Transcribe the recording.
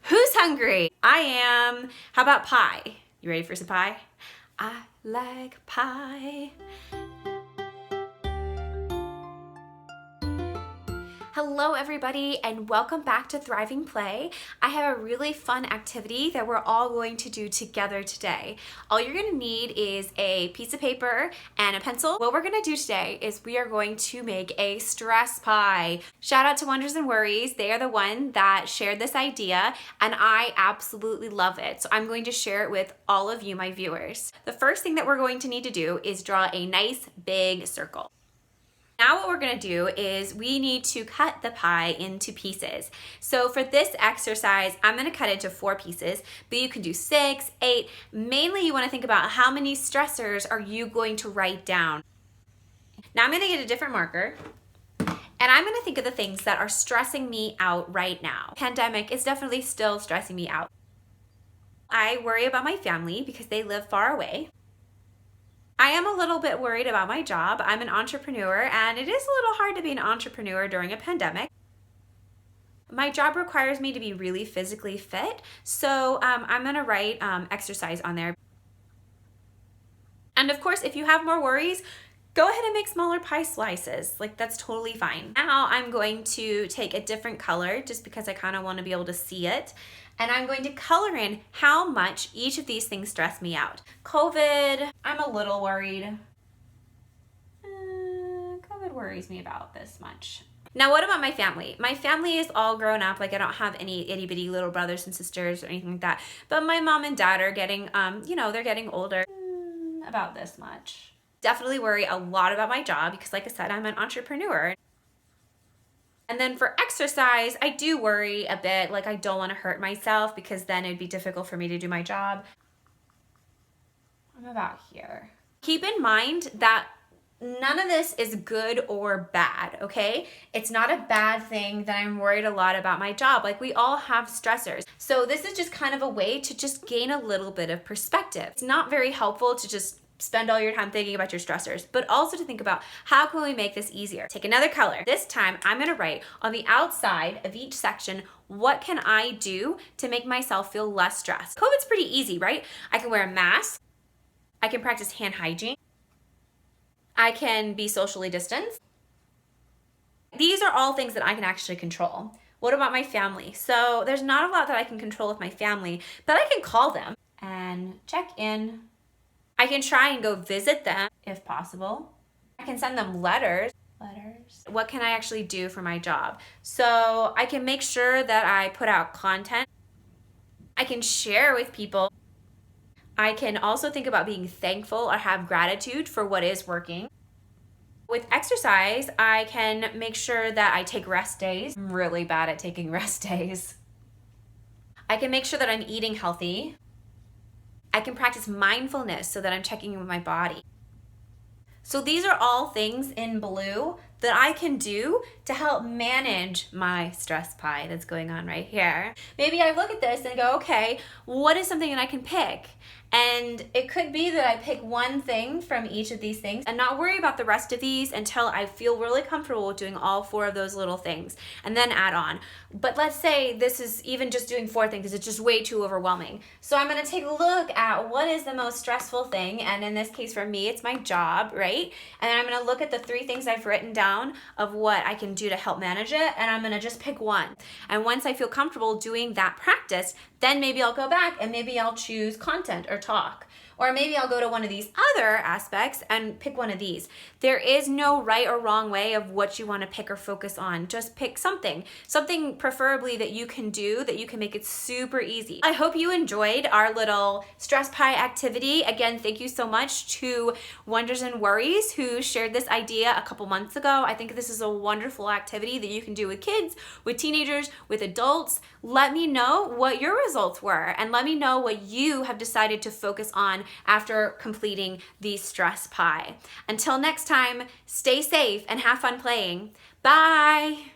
Who's hungry? I am. How about pie? You ready for some pie? I like pie. Hello everybody and welcome back to Thriving Play. I have a really fun activity that we're all going to do together today. All you're going to need is a piece of paper and a pencil. What we're going to do today is we are going to make a stress pie. Shout out to Wonders and Worries. They are the one that shared this idea and I absolutely love it. So I'm going to share it with all of you, my viewers. The first thing that we're going to need to do is draw a nice big circle. Now what we're gonna do is we need to cut the pie into pieces. So for this exercise, I'm gonna cut it into 4 pieces, but you can do 6, 8. Mainly you wanna think about how many stressors are you going to write down. Now I'm gonna get a different marker and I'm gonna think of the things that are stressing me out right now. Pandemic is definitely still stressing me out. I worry about my family because they live far away. I am a little bit worried about my job. I'm an entrepreneur and it is a little hard to be an entrepreneur during a pandemic. My job requires me to be really physically fit, so I'm gonna write exercise on there. And of course, if you have more worries, go ahead and make smaller pie slices. Like, that's totally fine. Now I'm going to take a different color just because I kind of want to be able to see it. And I'm going to color in how much each of these things stress me out. COVID, I'm a little worried. COVID worries me about this much. Now, what about my family? My family is all grown up. Like, I don't have any itty bitty little brothers and sisters or anything like that. But my mom and dad are getting, they're getting older. About this much. Definitely worry a lot about my job because, like I said, I'm an entrepreneur. And then for exercise, I do worry a bit, like I don't want to hurt myself because then it'd be difficult for me to do my job. I'm about here. Keep in mind that none of this is good or bad, okay? It's not a bad thing that I'm worried a lot about my job. Like, we all have stressors. So this is just kind of a way to just gain a little bit of perspective. It's not very helpful to just spend all your time thinking about your stressors, but also to think about how can we make this easier. Take another color. This time I'm gonna write on the outside of each section, what can I do to make myself feel less stressed? COVID's pretty easy, right? I can wear a mask. I can practice hand hygiene. I can be socially distanced. These are all things that I can actually control. What about my family? So there's not a lot that I can control with my family, but I can call them and check in. I can try and go visit them if possible. I can send them letters. What can I actually do for my job? So I can make sure that I put out content. I can share with people. I can also think about being thankful or have gratitude for what is working. With exercise, I can make sure that I take rest days. I'm really bad at taking rest days. I can make sure that I'm eating healthy. I can practice mindfulness so that I'm checking in with my body. So these are all things in blue that I can do to help manage my stress pie that's going on right here. Maybe I look at this and go, okay, what is something that I can pick? And it could be that I pick one thing from each of these things and not worry about the rest of these until I feel really comfortable with doing all 4 of those little things and then add on. But let's say this is even just doing 4 things, it's just way too overwhelming. So I'm gonna take a look at what is the most stressful thing, and in this case for me, it's my job, right? And then I'm gonna look at the 3 things I've written down of what I can do to help manage it, and I'm gonna just pick one. And once I feel comfortable doing that practice, then maybe I'll go back and maybe I'll choose content or talk. Or maybe I'll go to one of these other aspects and pick one of these. There is no right or wrong way of what you want to pick or focus on. Just pick something. Something preferably that you can do, that you can make it super easy. I hope you enjoyed our little stress pie activity. Again, thank you so much to Wonders and Worries who shared this idea a couple months ago. I think this is a wonderful activity that you can do with kids, with teenagers, with adults. Let me know what your results were and let me know what you have decided to focus on after completing the stress pie. Until next time, stay safe and have fun playing. Bye!